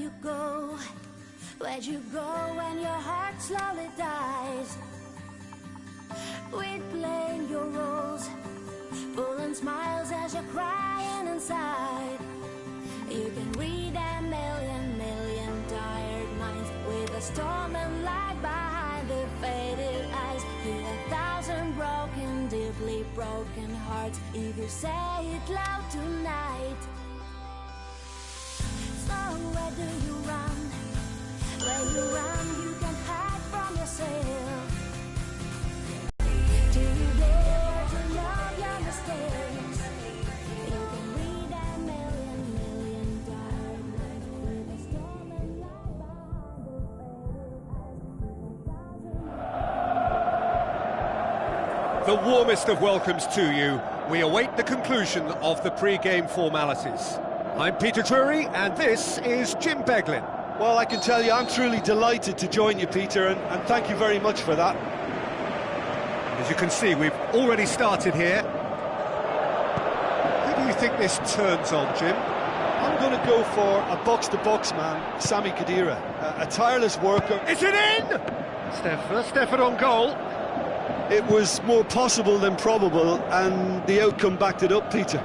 you go? Where'd you go when your heart slowly dies? Quit playing your roles, pulling smiles as you're crying inside. You can read a million tired minds with a stolen light behind their faded eyes. Hear 1,000 broken, deeply broken hearts if you say it loud tonight. So where do you run? Where you run, you can hide from yourself. Do you dare to love your mistakes? You can read a million tired minds with a stolen light behind their faded eyes. The warmest of welcomes to you. We await the conclusion of the pre-game formalities. I'm Peter Drury, and this is Jim Beglin. Well, I can tell you, I'm truly delighted to join you, Peter, and thank you very much for that. As you can see, we've already started here. Who do you think this turns on, Jim? I'm going to go for a box-to-box man, Sami Khedira, a tireless worker. Is it in? Stefan on goal. It was more possible than probable, and the outcome backed it up, Peter.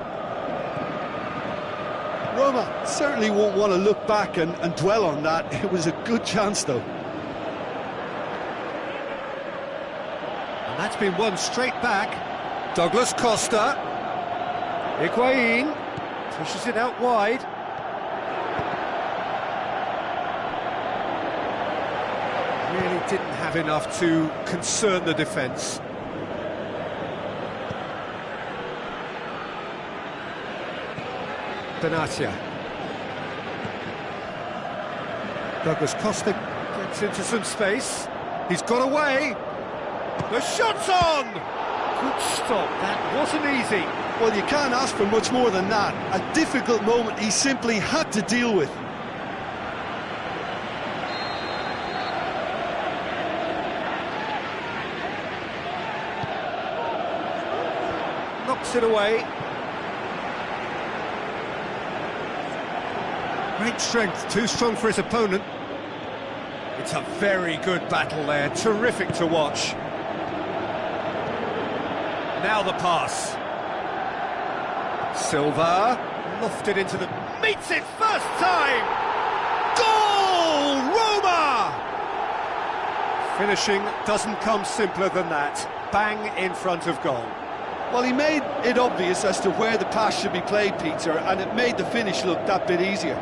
Roma certainly won't want to look back and dwell on that. It was a good chance, though. And that's been won straight back. Douglas Costa. Higuain pushes it out wide. Really didn't have enough to concern the defence. Benatia. Douglas Costa gets into some space. He's got away. The shot's on! Good stop, that wasn't easy. Well, you can't ask for much more than that. A difficult moment he simply had to deal with. Knocks it away. Great strength, too strong for his opponent. It's a very good battle there, terrific to watch. Now the pass. Silva, lofted into the... meets it first time! Goal! Roma! Finishing doesn't come simpler than that. Bang in front of goal. Well, he made it obvious as to where the pass should be played, Peter, and it made the finish look that bit easier.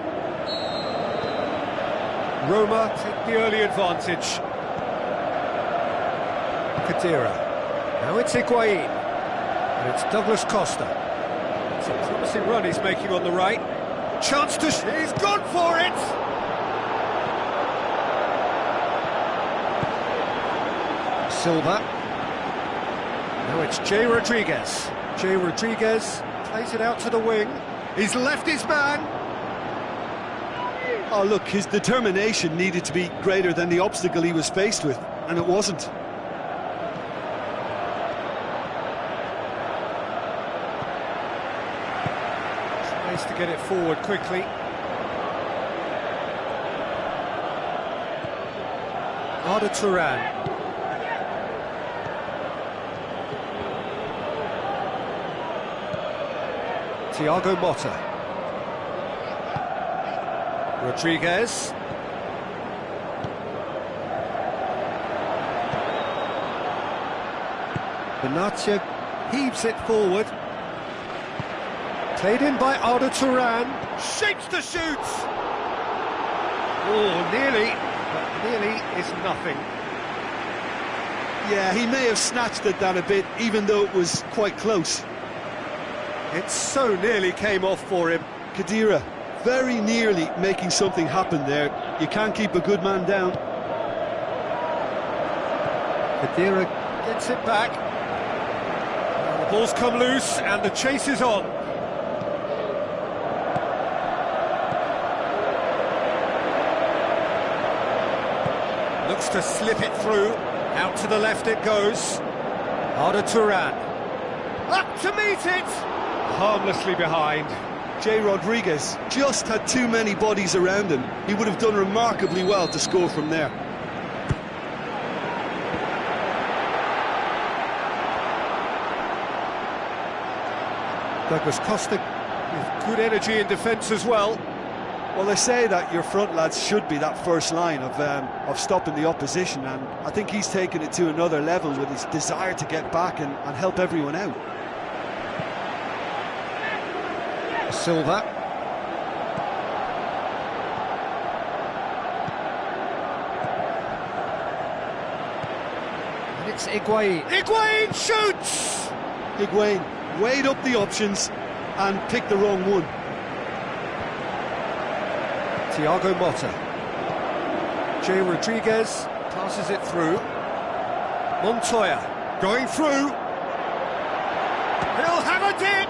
Roma take the early advantage. Khedira. Now it's Higuain. And it's Douglas Costa. It's a promising run he's making on the right. Chance to... he's gone for it! Silva. Now it's Jay Rodriguez. Jay Rodriguez plays it out to the wing. He's left his man. Oh, look, his determination needed to be greater than the obstacle he was faced with, and it wasn't. Tries to get it forward quickly. Arda Turan. Thiago Motta. Rodriguez. Benatia heaves it forward. Played in by Arda Turan. Shapes to shoot! Oh, nearly, but nearly is nothing. Yeah, he may have snatched at that a bit, even though it was quite close. It so nearly came off for him. Khedira, very nearly making something happen there. You can't keep a good man down. Khedira gets it back. The ball's come loose and the chase is on. Looks to slip it through. Out to the left it goes. Arda Turan. Up to meet it! Harmlessly behind. Jay Rodriguez just had too many bodies around him. He would have done remarkably well to score from there. Douglas Costa with good energy in defence as well. Well, they say that your front lads should be that first line of stopping the opposition, and I think he's taken it to another level with his desire to get back and help everyone out. Silva. And it's Higuain. Higuain shoots! Higuain weighed up the options and picked the wrong one. Thiago Motta. Jay Rodriguez passes it through. Montoya going through. He'll have a dip!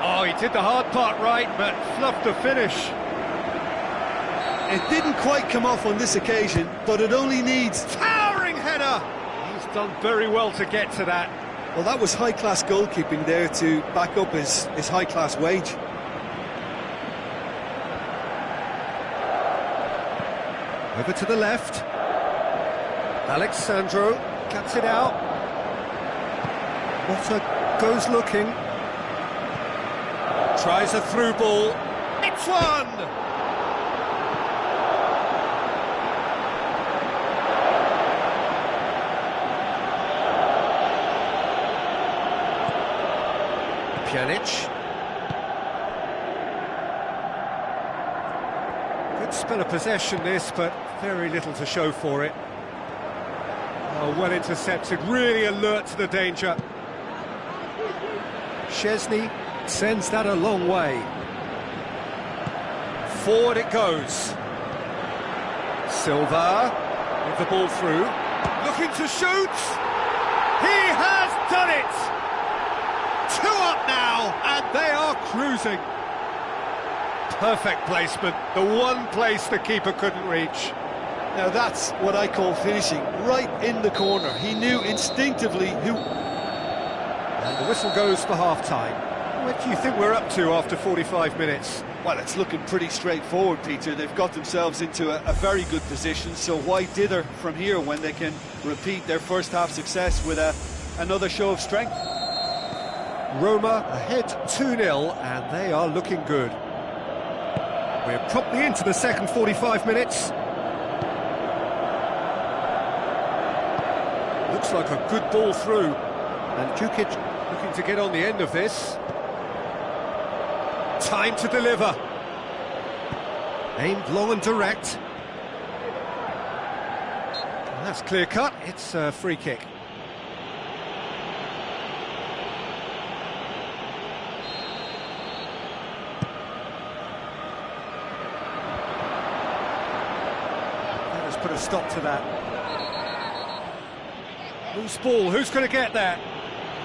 Oh, he did the hard part right, but fluffed the finish. It didn't quite come off on this occasion, but it only needs... Towering header! He's done very well to get to that. Well, that was high-class goalkeeping there to back up his high-class wage. Over to the left. Alexandro cuts it out. Motta goes looking. Tries a through ball. It's one! Pjanic. Good spell of possession this, but very little to show for it. Oh, well intercepted, really alert to the danger. Szczesny sends that a long way. Forward it goes. Silva with the ball through. Looking to shoot! He has done it! 2 up now, and they are cruising. Perfect placement, the one place the keeper couldn't reach. Now that's what I call finishing, right in the corner. He knew instinctively who... And the whistle goes for half-time. What do you think we're up to after 45 minutes? Well, it's looking pretty straightforward, Peter. They've got themselves into a very good position, so why dither from here when they can repeat their first-half success with another show of strength? Roma ahead 2-0, and they are looking good. We're promptly into the second 45 minutes. Looks like a good ball through, and Djukic looking to get on the end of this. Time to deliver. Aimed long and direct. And that's clear cut, it's a free kick. Let's put a stop to that. Loose ball, who's going to get that?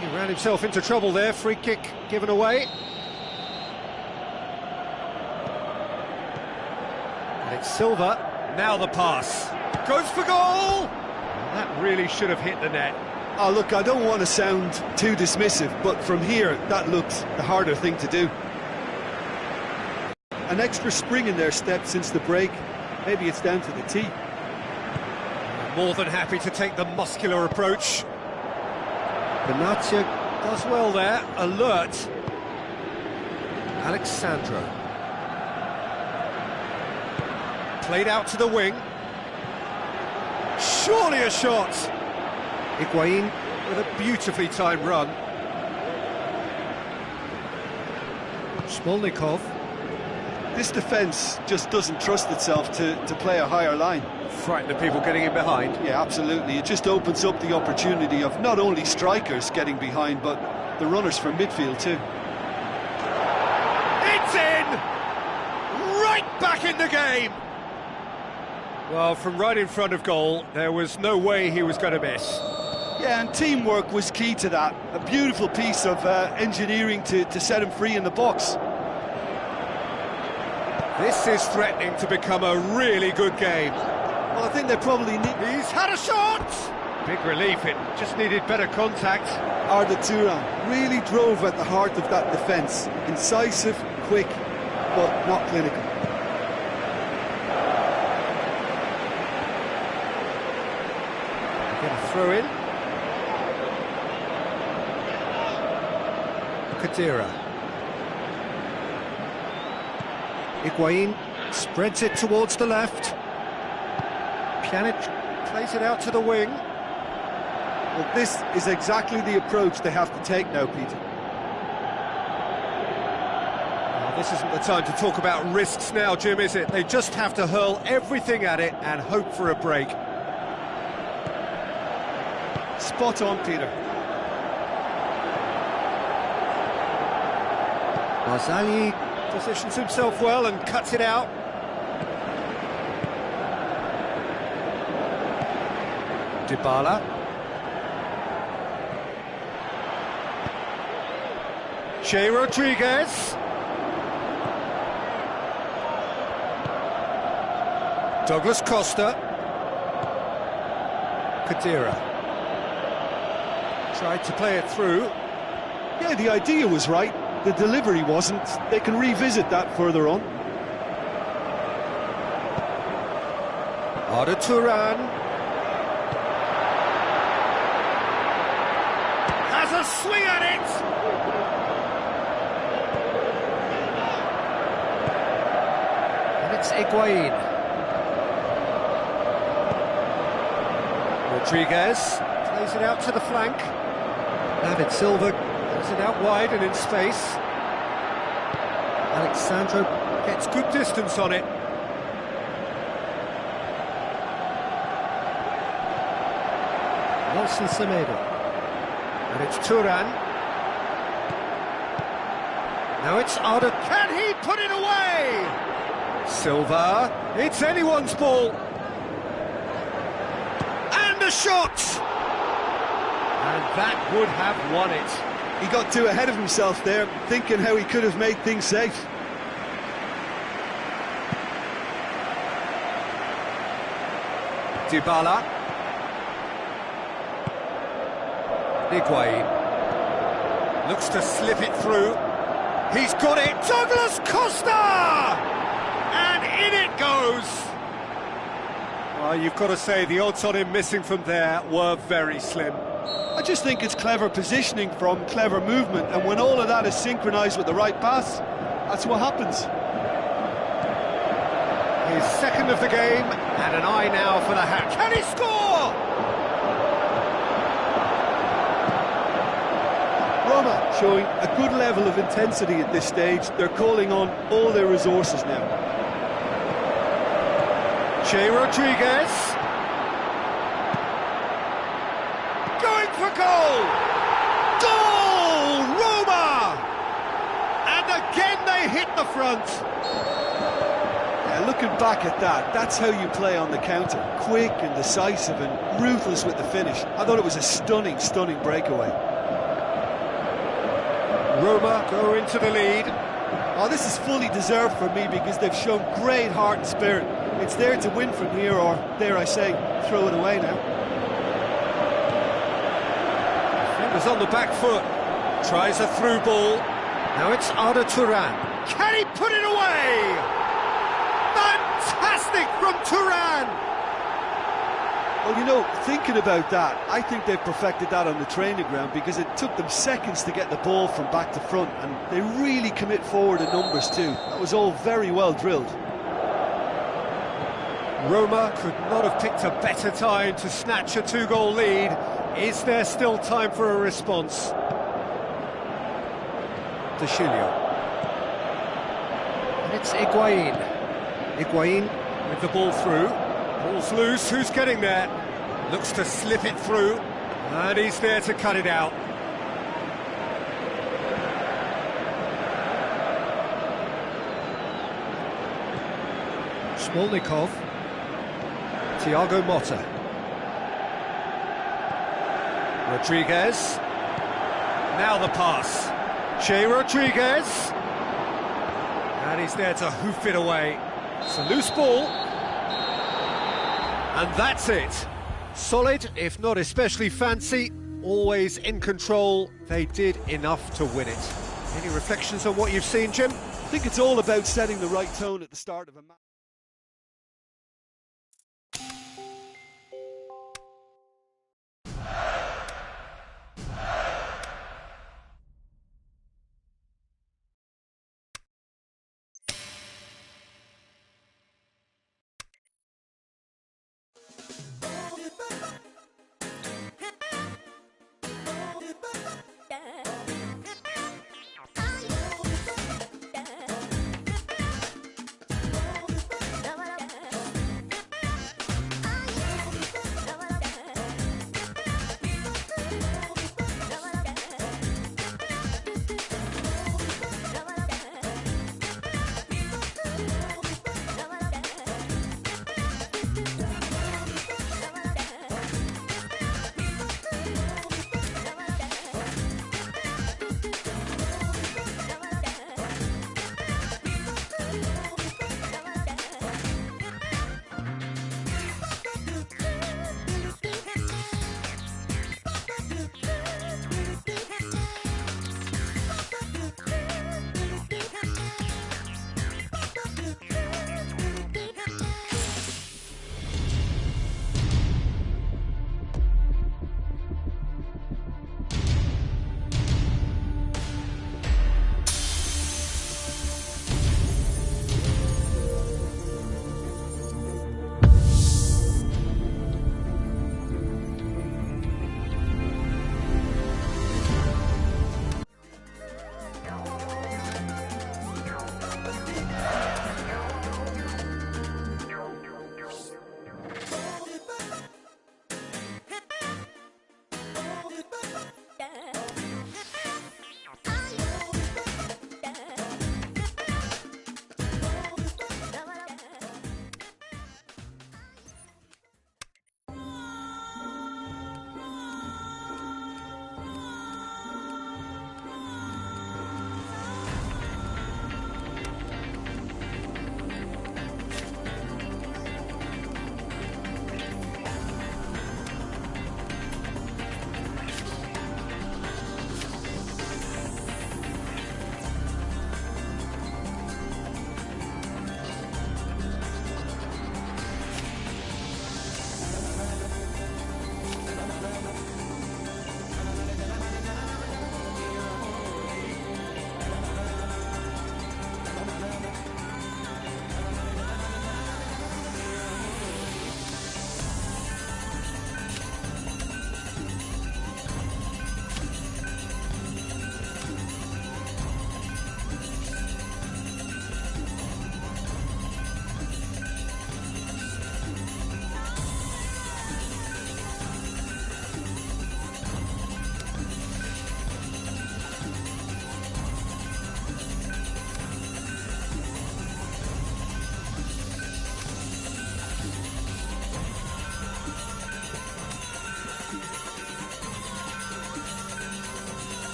He ran himself into trouble there, free kick given away. And it's Silva, now the pass. Goes for goal! And that really should have hit the net. Oh, look, I don't want to sound too dismissive, but from here, that looked the harder thing to do. An extra spring in their step since the break. Maybe it's down to the tee. More than happy to take the muscular approach. Benatia does well there, alert. Alexandro. Played out to the wing. Surely a shot! Higuain with a beautifully timed run. Smolnikov. This defence just doesn't trust itself to play a higher line. Frighten the people getting in behind. Yeah, absolutely. It just opens up the opportunity of not only strikers getting behind, but the runners from midfield too. It's in! Right back in the game! Well, from right in front of goal, there was no way he was going to miss. Yeah, and teamwork was key to that. A beautiful piece of engineering to set him free in the box. This is threatening to become a really good game. Well, I think they probably need... He's had a shot! Big relief, it just needed better contact. Arda Turan really drove at the heart of that defence. Incisive, quick, but not clinical. Get a throw in. Kadira. Higuain spreads it towards the left. Pjanic plays it out to the wing. Well, this is exactly the approach they have to take now, Peter. Well, this isn't the time to talk about risks now, Jim, is it? They just have to hurl everything at it and hope for a break. Spot on, Peter. Marzagli positions himself well and cuts it out. Dybala. Che Rodriguez. Douglas Costa. Kadira. Tried to play it through. Yeah, the idea was right. The delivery wasn't. They can revisit that further on. Arda Turan. Has a swing at it! And it's Higuain. Rodriguez plays it out to the flank. David Silva plays it out wide and in space. Alexandro gets good distance on it. Nelson Semedo. And it's Turan. Now it's Arda. Can he put it away? Silva. It's anyone's ball. And a shot! And that would have won it. He got too ahead of himself there, thinking how he could have made things safe. Dybala. Higuain. Looks to slip it through. He's got it. Douglas Costa! And in it goes. Well, you've got to say the odds on him missing from there were very slim. I just think it's clever positioning from clever movement, and when all of that is synchronised with the right pass, that's what happens. His second of the game, and an eye now for the hat. Can he score? Roma showing a good level of intensity at this stage. They're calling on all their resources now. Che Rodriguez. Going for goal! Goal! Roma! And again they hit the front. Yeah, looking back at that, that's how you play on the counter. Quick and decisive and ruthless with the finish. I thought it was a stunning, stunning breakaway. Roma go into the lead. Oh, this is fully deserved for me because they've shown great heart and spirit. It's there to win from here, or, dare I say, throw it away now. Defender's on the back foot. Tries a through ball. Now it's Arda Turan. Can he put it away? Fantastic from Turan! Well, you know, thinking about that, I think they've perfected that on the training ground because it took them seconds to get the ball from back to front, and they really commit forward in numbers too. That was all very well drilled. Roma could not have picked a better time to snatch a two-goal lead. Is there still time for a response? De Chilio. And it's Higuain. Higuain with the ball through. Ball's loose, who's getting there? Looks to slip it through, and he's there to cut it out. Smolnikov. Thiago Motta. Rodriguez. Now the pass. Che Rodriguez. And he's there to hoof it away. It's a loose ball. And that's it. Solid, if not especially fancy. always in control. They did enough to win it. Any reflections on what you've seen, Jim? I think it's all about setting the right tone at the start of a match.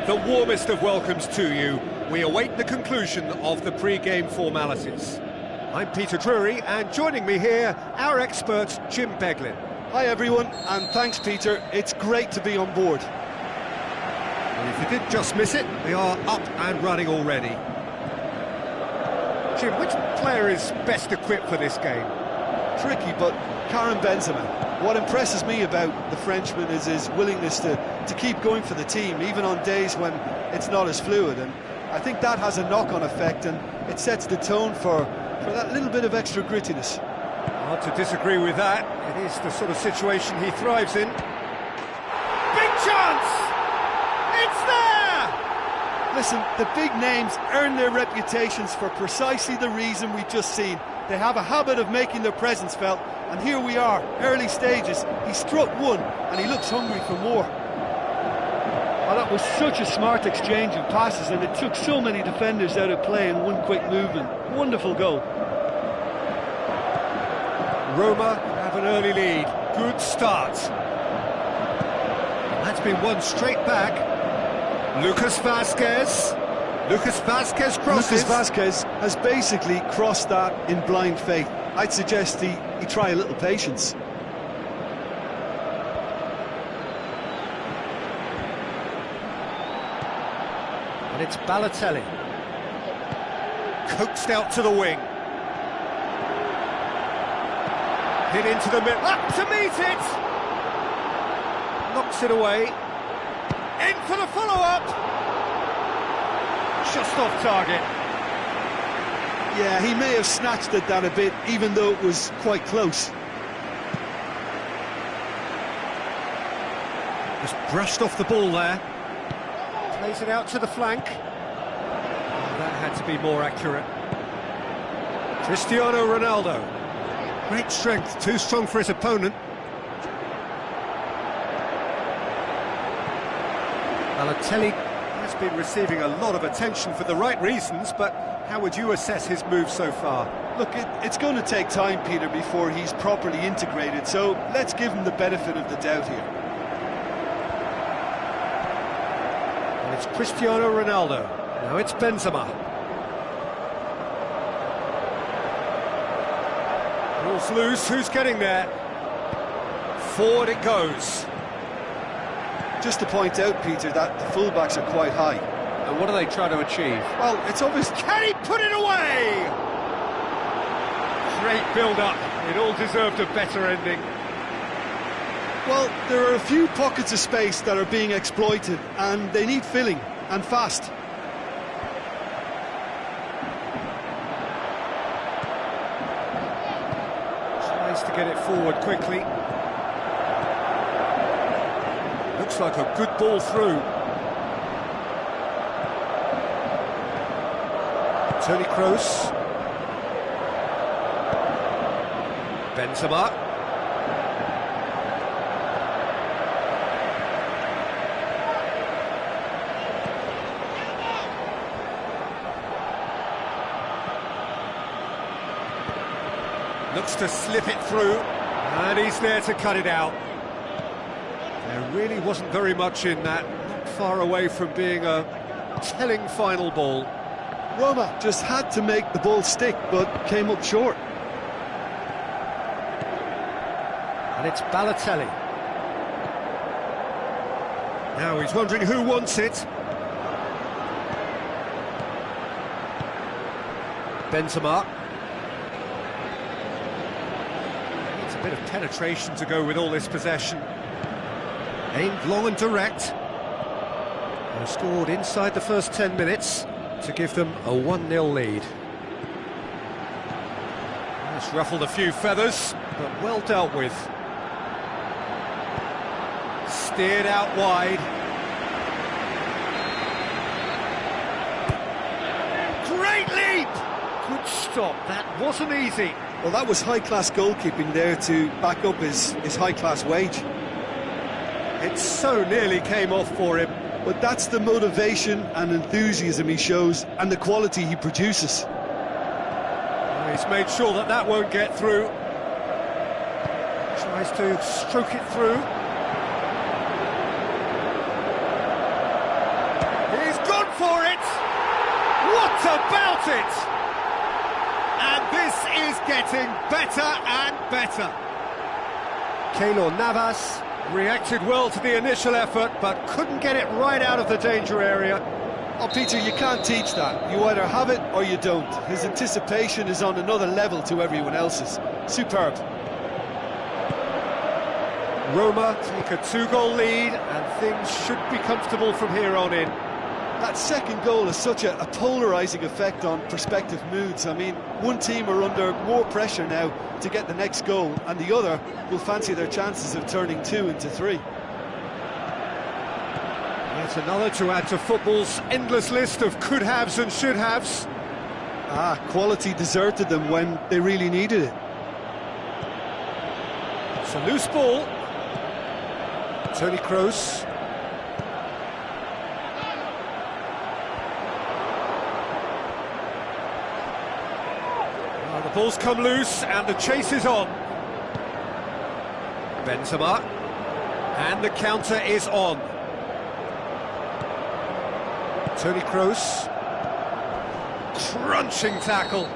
The warmest of welcomes to you. We await the conclusion of the pre-game formalities. I'm Peter Drury, and joining me here, our expert, Jim Beglin. Hi everyone, and thanks Peter, it's great to be on board. And if you did just miss it, we are up and running already. Jim, which player is best equipped for this game? Tricky, but Karim Benzema. What impresses me about the Frenchman is his willingness to keep going for the team, even on days when it's not as fluid, and I think that has a knock-on effect, and it sets the tone for that little bit of extra grittiness. Hard to disagree with that. It is the sort of situation he thrives in. Big chance! It's there! Listen, the big names earn their reputations for precisely the reason we've just seen. They have a habit of making their presence felt, And here we are, early stages. He struck one, and he looks hungry for more. Well, that was such a smart exchange of passes, and it took so many defenders out of play in one quick movement. Wonderful goal. Roma have an early lead. Good start. That's been won straight back. Lucas Vazquez. Lucas Vazquez crosses. Lucas Vazquez has basically crossed that in blind faith. I'd suggest he try a little patience. And it's Balotelli. Coaxed out to the wing. Hit into the middle. Up to meet it! Knocks it away. In for the follow-up! Just off target. Yeah, he may have snatched at that a bit, even though it was quite close. Just brushed off the ball there. Plays it out to the flank. Oh, that had to be more accurate. Cristiano Ronaldo. Great strength, too strong for his opponent. Balotelli has been receiving a lot of attention for the right reasons, but how would you assess his move so far? Look, it's going to take time, Peter, before he's properly integrated, so let's give him the benefit of the doubt here. And it's Cristiano Ronaldo. Now it's Benzema. Ball's loose, who's getting there? Forward it goes. Just to point out, Peter, that the fullbacks are quite high. And what are they trying to achieve? Well, it's obvious. Can he put it away? Great build-up. It all deserved a better ending. Well, there are a few pockets of space that are being exploited, and they need filling, and fast. Tries to get it forward quickly. Looks like a good ball through. Toni Kroos. Benzema. Looks to slip it through, and he's there to cut it out. There really wasn't very much in that, not far away from being a telling final ball. Roma just had to make the ball stick, but came up short. And it's Balotelli. Now he's wondering who wants it. Benzema. Needs a bit of penetration to go with all this possession. Aimed long and direct. And scored inside the first 10 minutes to give them a 1-0 lead. It's ruffled a few feathers, but well dealt with. Steered out wide. Great leap! Good stop, that wasn't easy. Well, that was high-class goalkeeping there to back up his high-class wage. It so nearly came off for him. But that's the motivation and enthusiasm he shows, and the quality he produces. He's made sure that that won't get through. Tries to stroke it through. He's gone for it! What about it? And this is getting better and better. Keylor Navas reacted well to the initial effort, but couldn't get it right out of the danger area. Oh, Peter, you can't teach that. You either have it or you don't. His anticipation is on another level to everyone else's. Superb. Roma take a 2-goal lead, and things should be comfortable from here on in. That second goal has such a polarising effect on prospective moods. I mean, one team are under more pressure now to get the next goal, and the other will fancy their chances of turning 2 into 3. Yet another to add to football's endless list of could-haves and should-haves. Quality deserted them when they really needed it. It's a loose ball. Toni Kroos. The ball's come loose and the chase is on. Benzema. And the counter is on. Toni Kroos. Crunching tackle.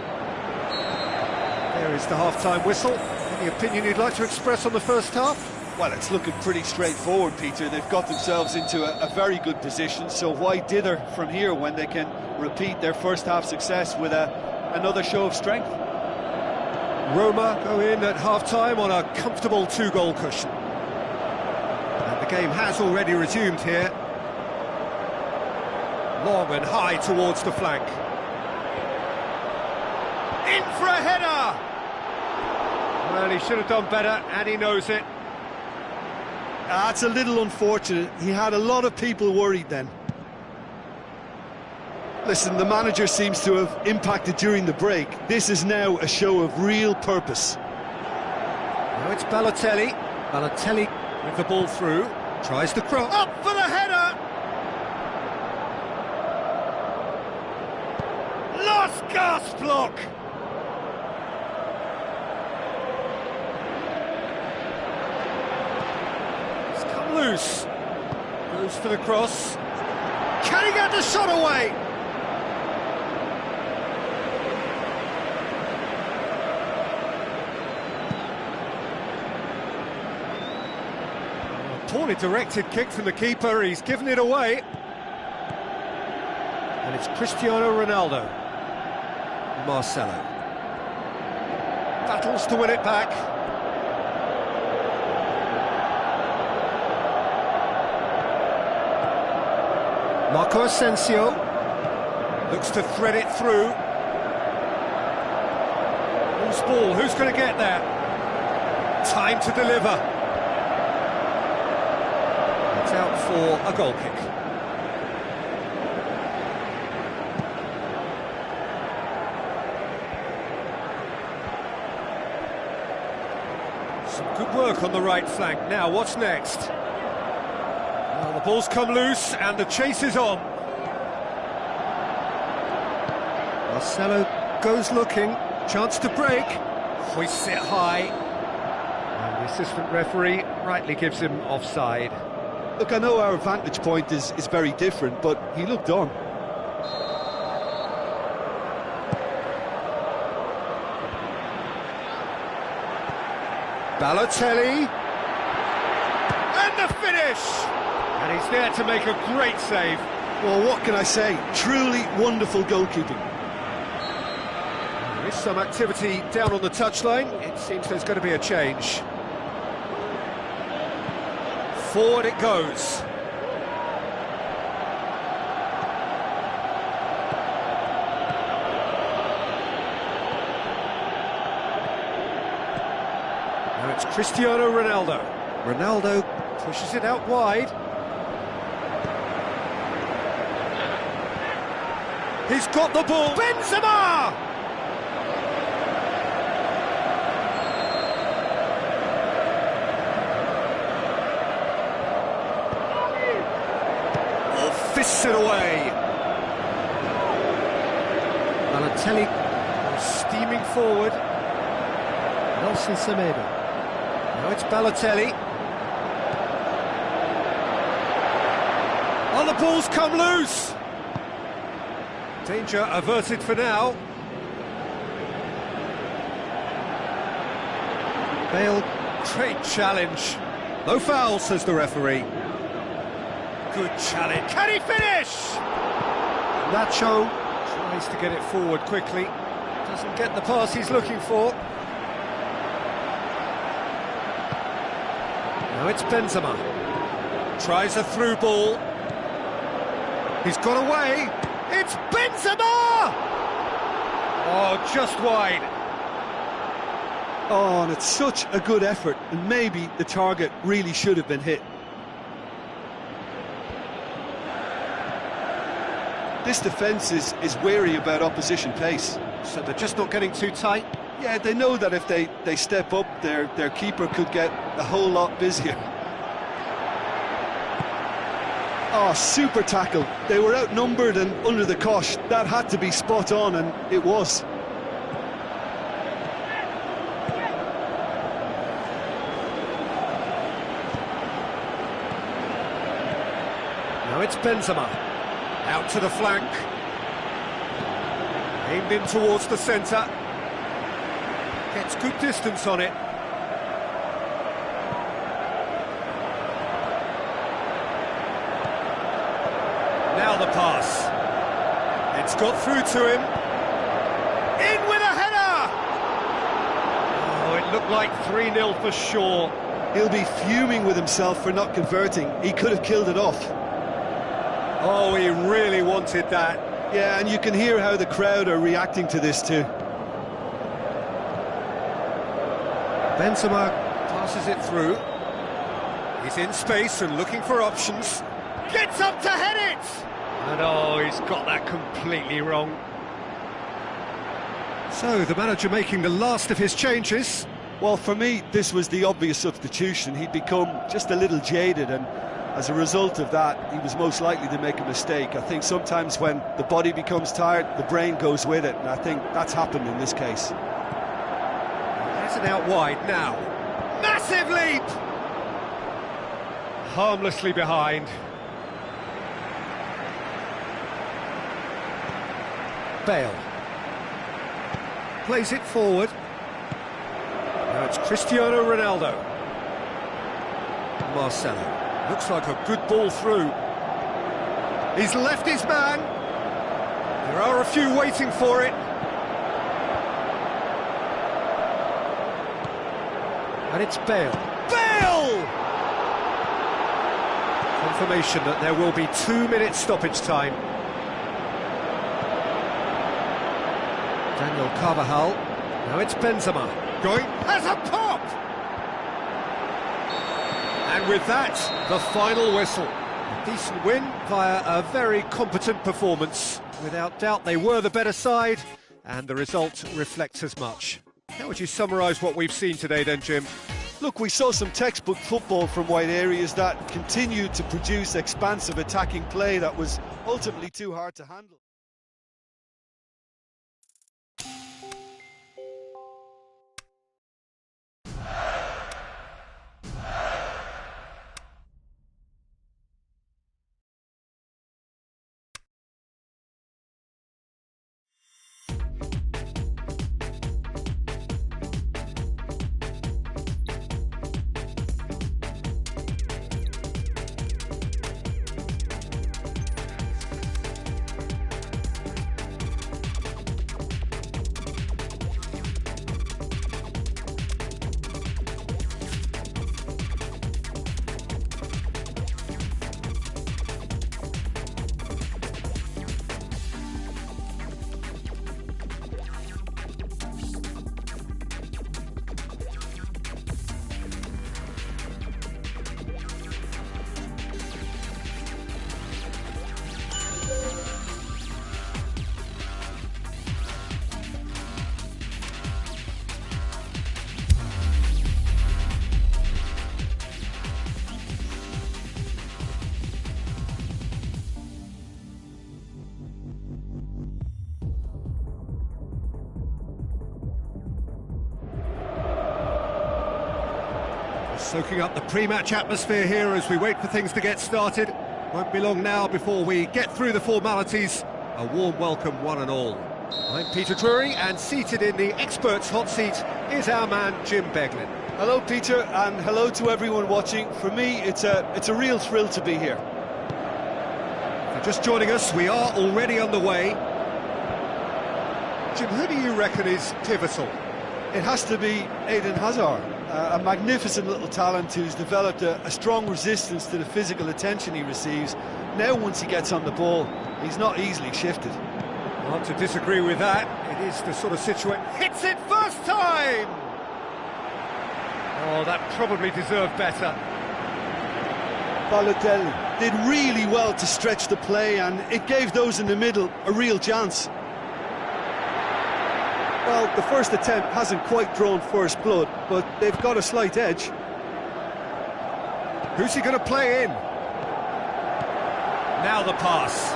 There is the half-time whistle. Any opinion you'd like to express on the first half? Well, it's looking pretty straightforward, Peter. They've got themselves into a very good position, so why dither from here when they can repeat their first half success with another show of strength? Roma go in at half-time on a comfortable 2-goal cushion. And the game has already resumed here. Long and high towards the flank. In for a header! Well, he should have done better, and he knows it. That's a little unfortunate. He had a lot of people worried then. Listen, the manager seems to have impacted during the break. This is now a show of real purpose. Now it's Balotelli. Balotelli with the ball through. Tries to cross. Up for the header! Last gasp block! It's come loose. Goes for the cross. Can he get the shot away? Poorly directed kick from the keeper, he's given it away. And it's Cristiano Ronaldo. Marcelo. Battles to win it back. Marco Asensio. Looks to thread it through. Loose ball, who's going to get there? Time to deliver. Out for a goal kick. Some good work on the right flank. Now, what's next? Well, the ball's come loose and the chase is on. Marcelo goes looking. Chance to break. Hoists it high. And the assistant referee rightly gives him offside. Look, I know our vantage point is very different, but he looked on. Balotelli. And the finish! And he's there to make a great save. Well, what can I say? Truly wonderful goalkeeping. There is some activity down on the touchline. It seems there's going to be a change. Forward it goes. Now it's Cristiano Ronaldo. Ronaldo pushes it out wide. He's got the ball. Benzema! Fists it away. Balotelli steaming forward. Nelson Semedo. Now it's Balotelli. Oh, the ball's come loose. Danger averted for now. Bale, great challenge. No foul, says the referee. Good challenge. Can he finish? Nacho tries to get it forward quickly. Doesn't get the pass he's looking for. Now it's Benzema. Tries a through ball. He's got away. It's Benzema! Oh, just wide. Oh, and it's such a good effort, and maybe the target really should have been hit. This defence is wary about opposition pace. So they're just not getting too tight. Yeah, they know that if they step up, their keeper could get a whole lot busier. Oh, super tackle. They were outnumbered and under the cosh. That had to be spot on, and it was. Now it's Benzema. Out to the flank. Aimed in towards the centre. Gets good distance on it. Now the pass. It's got through to him. In with a header! Oh, it looked like 3-0 for sure. He'll be fuming with himself for not converting. He could have killed it off. Oh, he really wanted that. Yeah, and you can hear how the crowd are reacting to this too. Benzema passes it through. He's in space and looking for options. Gets up to head it! And oh, he's got that completely wrong. So, the manager making the last of his changes. Well, for me, this was the obvious substitution. He'd become just a little jaded, and as a result of that, he was most likely to make a mistake. I think sometimes when the body becomes tired, the brain goes with it, and I think that's happened in this case. Has it out wide now. Massive leap! Harmlessly behind. Bale. Plays it forward. Now it's Cristiano Ronaldo. Marcelo. Looks like a good ball through. He's left his man. There are a few waiting for it. And it's Bale. Bale! Confirmation that there will be 2 minutes stoppage time. Daniel Carvajal. Now it's Benzema. Going as a pop! And with that, the final whistle. A decent win via a very competent performance. Without doubt, they were the better side, and the result reflects as much. How would you summarise what we've seen today then, Jim? Look, we saw some textbook football from wide areas that continued to produce expansive attacking play that was ultimately too hard to handle. Soaking up the pre-match atmosphere here as we wait for things to get started. Won't be long now before we get through the formalities. A warm welcome, one and all. I'm Peter Drury, and seated in the experts' hot seat is our man Jim Beglin. Hello, Peter, and hello to everyone watching. For me, it's a real thrill to be here. If you're just joining us, we are already underway. Jim, who do you reckon is pivotal? It has to be Eden Hazard, a magnificent little talent who's developed a strong resistance to the physical attention he receives. Now, once he gets on the ball, he's not easily shifted. Hard to disagree with that. It is the sort of situation... Hits it first time! Oh, that probably deserved better. Balotelli did really well to stretch the play, and it gave those in the middle a real chance. Well, the first attempt hasn't quite drawn first blood, but they've got a slight edge. Who's he going to play in? Now the pass.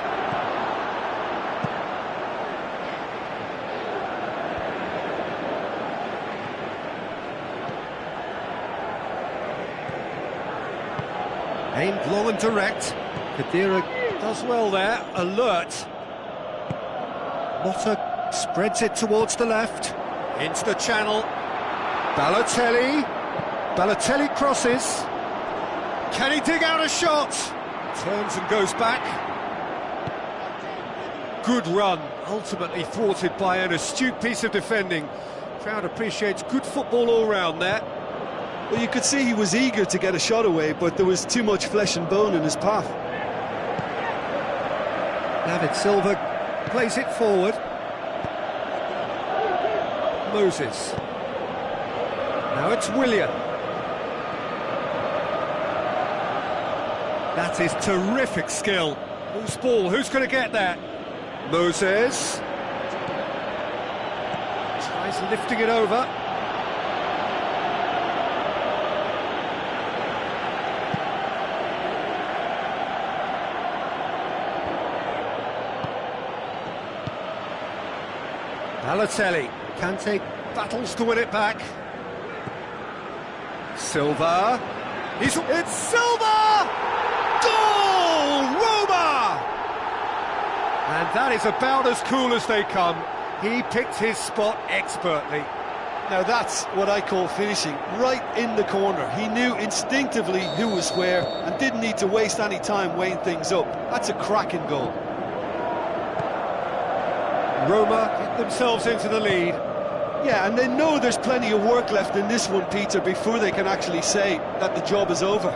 Aimed long and direct. Kadira does well there, alert. Motta spreads it towards the left. Into the channel. Balotelli. Balotelli crosses. Can he dig out a shot? Turns and goes back. Good run, ultimately thwarted by an astute piece of defending. Crowd appreciates good football all round there. Well, you could see he was eager to get a shot away, but there was too much flesh and bone in his path. David Silva plays it forward. Moses. Now it's Willian. That is terrific skill. Loose ball, who's going to get that? Moses. Tries lifting it over. Balotelli. Kante battles to win it back. Silva. It's Silva! Goal! Roma! And that is about as cool as they come. He picked his spot expertly. Now that's what I call finishing, right in the corner. He knew instinctively who was where and didn't need to waste any time weighing things up. That's a cracking goal. Roma get themselves into the lead. Yeah, and they know there's plenty of work left in this one, Peter, before they can actually say that the job is over.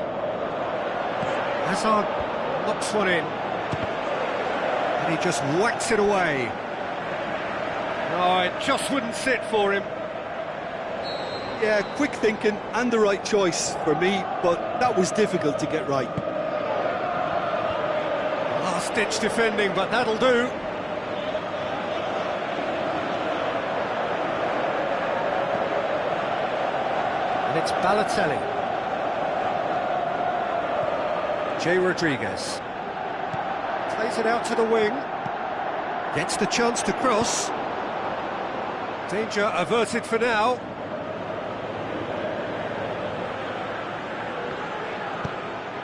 Hazard knocks one in. And he just whacks it away. Oh, it just wouldn't sit for him. Yeah, quick thinking and the right choice for me, but that was difficult to get right. Last-ditch defending, but that'll do. And it's Balotelli. Jay Rodriguez. Plays it out to the wing. Gets the chance to cross. Danger averted for now.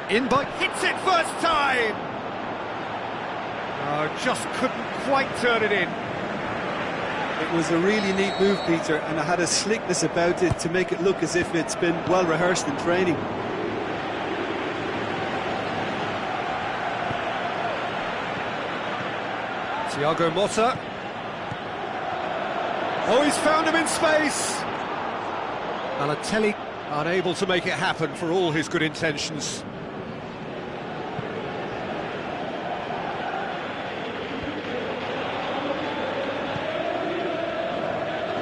In by hits it first time. Oh, just couldn't quite turn it in. It was a really neat move, Peter, and it had a slickness about it to make it look as if it's been well rehearsed in training. Thiago Motta. Oh, he's found him in space. Balotelli unable to make it happen for all his good intentions.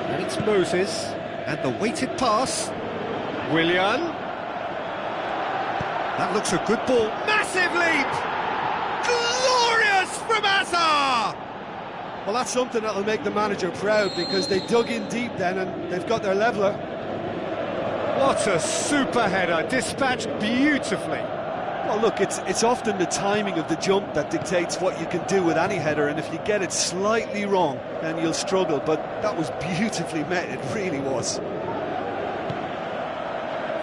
And it's Moses, and the weighted pass. Willian. That looks a good ball. Massive leap! Glorious from Hazard! Well, that's something that'll make the manager proud, because they dug in deep then and they've got their leveller. What a super header, dispatched beautifully. Well, look, it's often the timing of the jump that dictates what you can do with any header, and if you get it slightly wrong, then you'll struggle, but that was beautifully met, it really was.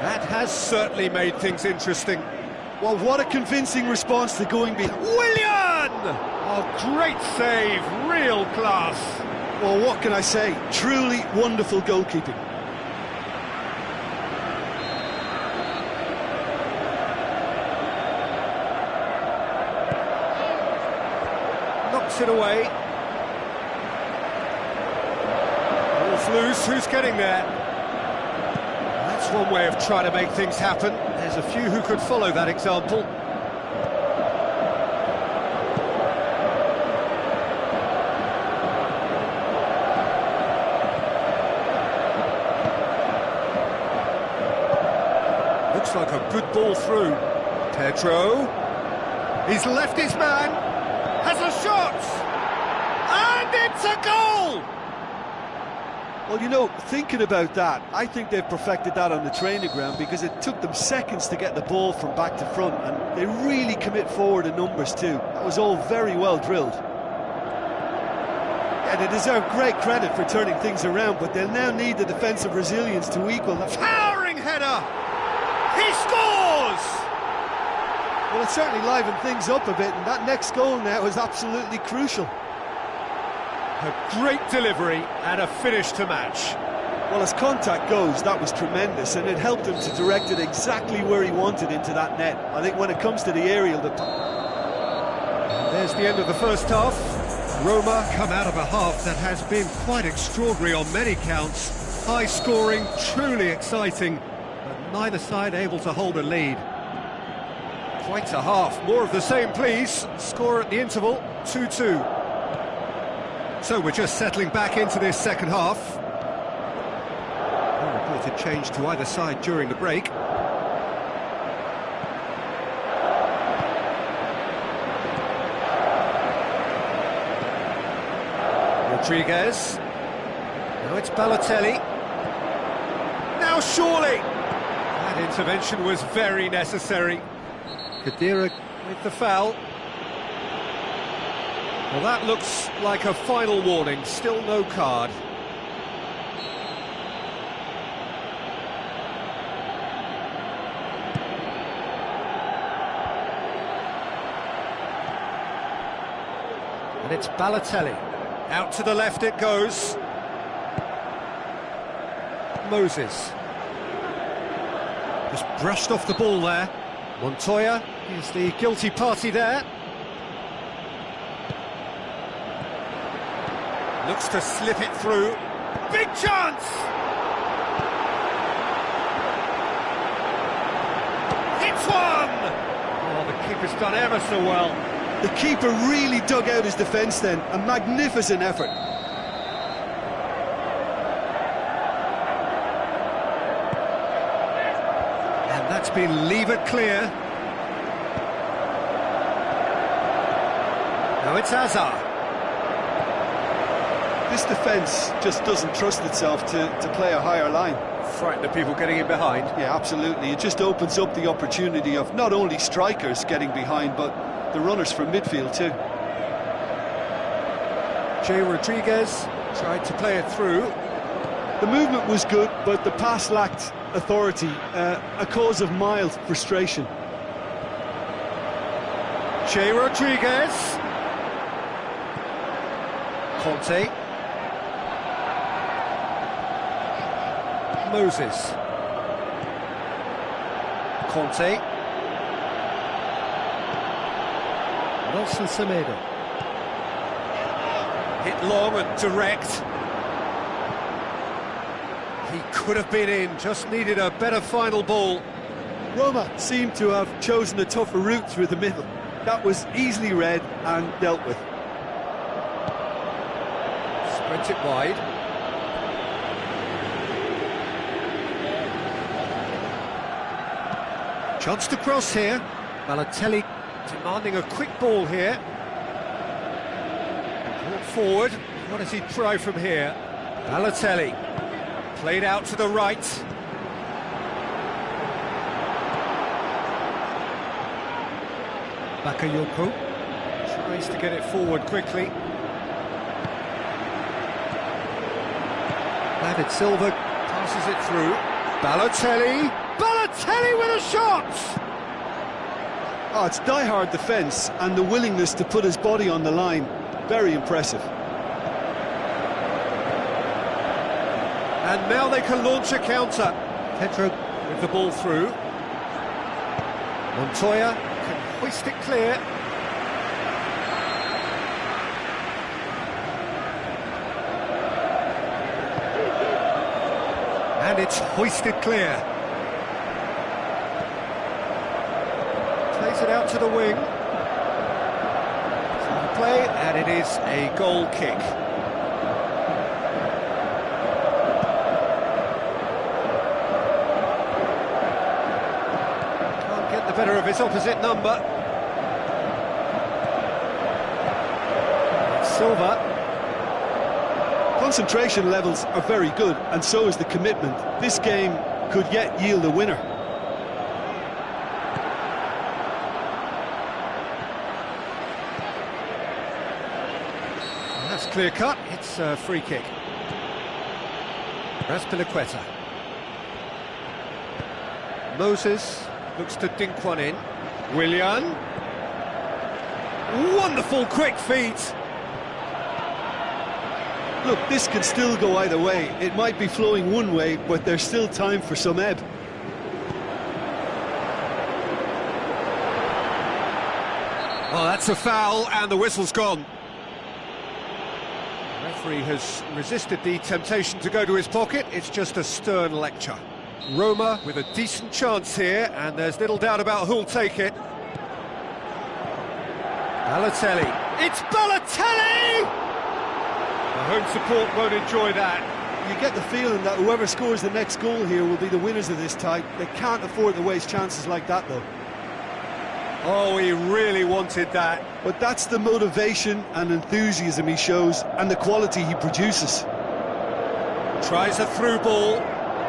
That has certainly made things interesting. Well, what a convincing response to going behind. Willian! Oh, great save, real class. Well, what can I say? Truly wonderful goalkeeping. Knocks it away. Ball's loose, who's getting there? That's one way of trying to make things happen. There's a few who could follow that example. Looks like a good ball through. Pedro. He's left his man. Has a shot. And it's a goal! Well, you know, thinking about that, I think they've perfected that on the training ground because it took them seconds to get the ball from back to front, and they really commit forward in numbers too. That was all very well drilled. Yeah, they deserve great credit for turning things around, but they'll now need the defensive resilience to equal that. Towering header! He scores! Well, it certainly livened things up a bit, and that next goal now is absolutely crucial. A great delivery and a finish to match. Well, as contact goes, that was tremendous, and it helped him to direct it exactly where he wanted into that net. I think when it comes to the aerial... And there's the end of the first half. Roma come out of a half that has been quite extraordinary on many counts. High scoring, truly exciting, but neither side able to hold a lead. Quite a half. More of the same, please. Score at the interval, 2-2. So we're just settling back into this second half. No reported change to either side during the break. Rodriguez. Now it's Balotelli. Now surely! That intervention was very necessary. Khedira with the foul. Well, that looks like a final warning, still no card. And it's Balotelli. Out to the left it goes. Moses. Just brushed off the ball there. Montoya is the guilty party there. Looks to slip it through. Big chance! It's one! Oh, the keeper's done ever so well. The keeper really dug out his defence then. A magnificent effort. And that's been levered clear. Now it's Hazard. This defence just doesn't trust itself to play a higher line. Frighten the people getting in behind. Yeah, absolutely. It just opens up the opportunity of not only strikers getting behind, but the runners from midfield too. Rodriguez tried to play it through. The movement was good, but the pass lacked authority, a cause of mild frustration. Rodriguez. Conte. Moses. Conte. Nelson Semedo. Hit long and direct. He could have been in, just needed a better final ball. Roma seemed to have chosen a tougher route through the middle. That was easily read and dealt with. Sprint it wide. Chance to cross here. Balotelli demanding a quick ball here. Brought forward. What does he try from here? Balotelli. Played out to the right. Bakayoko tries to get it forward quickly. David Silva passes it through. Balotelli. Balotelli with a shot! Oh, it's die-hard defence and the willingness to put his body on the line. Very impressive. And now they can launch a counter. Pedro with the ball through. Montoya can hoist it clear. And it's hoisted clear. Plays it out to the wing. Play, and it is a goal kick. Can't get the better of his opposite number. Silva. concentration levels are very good, and so is the commitment. This game could yet yield a winner. That's clear cut. It's a free kick. Raspilicueta. Moses looks to dink one in. Willian. Wonderful quick feet. Look, this can still go either way. It might be flowing one way, but there's still time for some ebb. Oh, that's a foul, and the whistle's gone. The referee has resisted the temptation to go to his pocket. It's just a stern lecture. Roma with a decent chance here, and there's little doubt about who'll take it. Balotelli. It's Balotelli! The home support won't enjoy that. You get the feeling that whoever scores the next goal here will be the winners of this tie. They can't afford to waste chances like that, though. Oh, he really wanted that. But that's the motivation and enthusiasm he shows, and the quality he produces. Tries a through ball,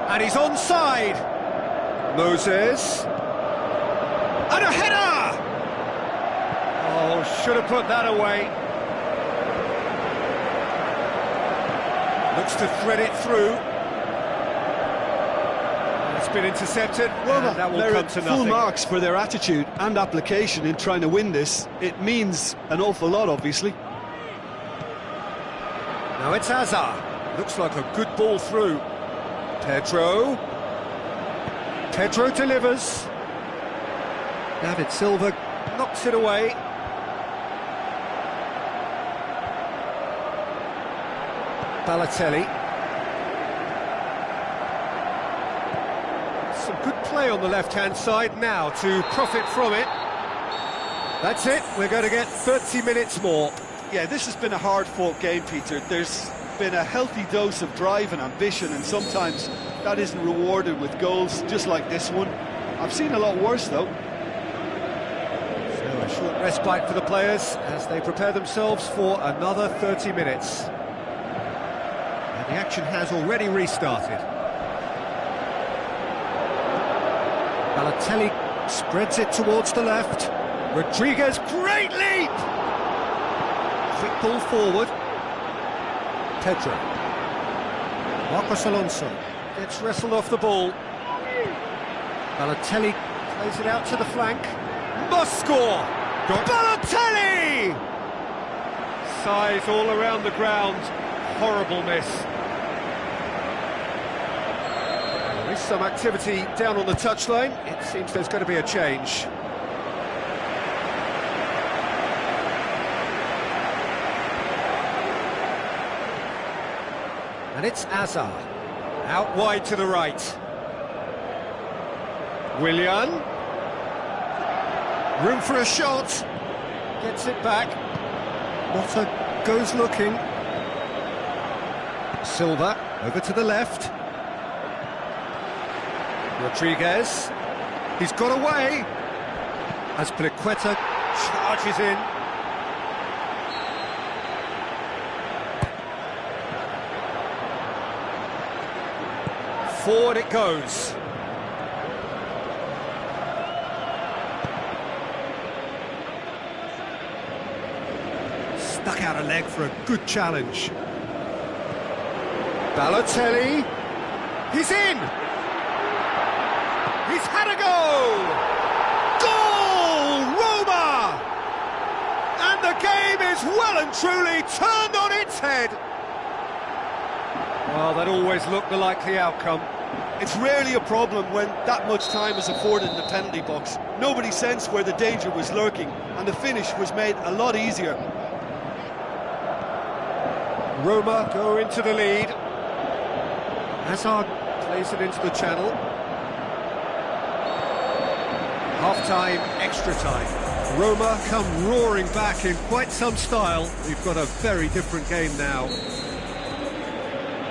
and he's onside. Moses. And a header! Oh, should have put that away. Looks to thread it through. It's been intercepted. Well, that will come to full nothing. marks for their attitude and application in trying to win this. It means an awful lot, obviously. Now it's Hazard. Looks like a good ball through. Pedro delivers. David Silva knocks it away. Balotelli. Some good play on the left-hand side now to profit from it. That's it, we're going to get 30 minutes more. Yeah, this has been a hard-fought game, Peter. There's been a healthy dose of drive and ambition, and sometimes that isn't rewarded with goals, just like this one. I've seen a lot worse, though. So a short respite for the players as they prepare themselves for another 30 minutes. And the action has already restarted. Balotelli spreads it towards the left. Rodriguez, great leap! Quick ball forward. Pedro. Marcos Alonso gets wrestled off the ball. Balotelli plays it out to the flank. Must score! Balotelli! Size all around the ground. Horrible miss. There is some activity down on the touchline. It seems there's going to be a change. And it's Hazard, out wide to the right. Willian. Room for a shot. Gets it back. Motta goes looking. Silva, over to the left. Rodriguez. He's got away. Raspilicueta charges in. Forward it goes. Stuck out a leg for a good challenge. Balotelli. He's in! He's had a go! Goal! Roma! And the game is well and truly turned on its head. Well, that always looked the likely outcome. It's rarely a problem when that much time is afforded in the penalty box. Nobody sensed where the danger was lurking, and the finish was made a lot easier. Roma go into the lead. Hazard plays it into the channel. Half-time, extra time. Roma come roaring back in quite some style. We've got a very different game now.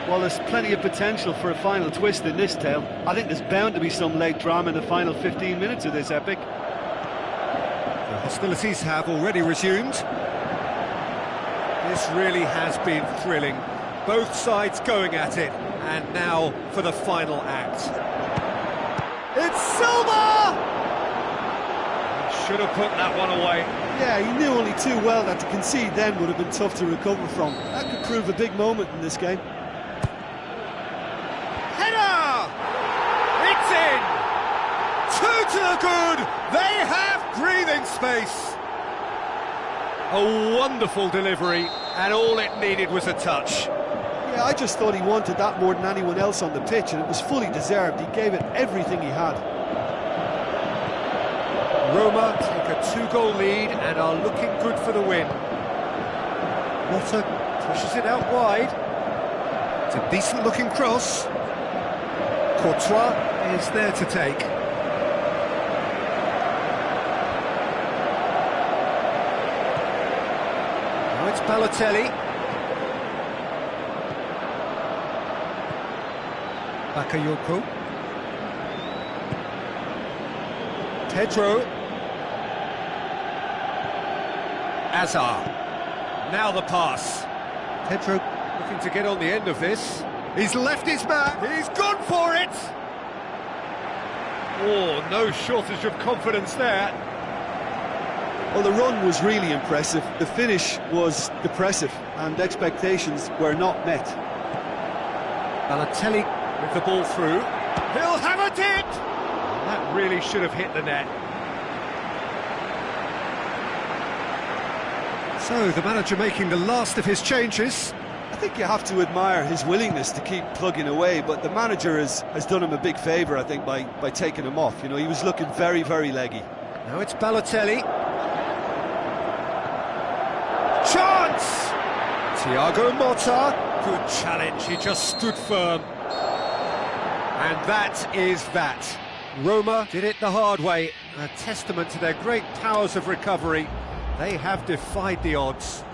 Well, there's plenty of potential for a final twist in this tale. I think there's bound to be some late drama in the final 15 minutes of this epic. The hostilities have already resumed. This really has been thrilling. Both sides going at it, and now for the final act. It's Silva! He should have put that one away. Yeah, he knew only too well that to concede then would have been tough to recover from. That could prove a big moment in this game. Header! It's in! Two to the good! They have breathing space! A wonderful delivery, and all it needed was a touch. Yeah, I just thought he wanted that more than anyone else on the pitch, and it was fully deserved. He gave it everything he had. Roma take a 2-goal lead and are looking good for the win. Motta pushes it out wide. It's a decent-looking cross. Courtois is there to take. Now it's Balotelli. Bakayoko. Pedro. Azar. Now the pass. Pedro looking to get on the end of this. He's left his man. He's gone for it. Oh, no shortage of confidence there. Well, the run was really impressive. The finish was depressive, and expectations were not met. Balotelli with the ball through. He'll have it in! That really should have hit the net. So, the manager making the last of his changes. I think you have to admire his willingness to keep plugging away, but the manager has done him a big favour, I think, by taking him off. You know, he was looking very, very leggy. Now it's Balotelli. Chance! Thiago Motta. Good challenge, he just stood firm. And that is that. Roma did it the hard way, a testament to their great powers of recovery. They have defied the odds.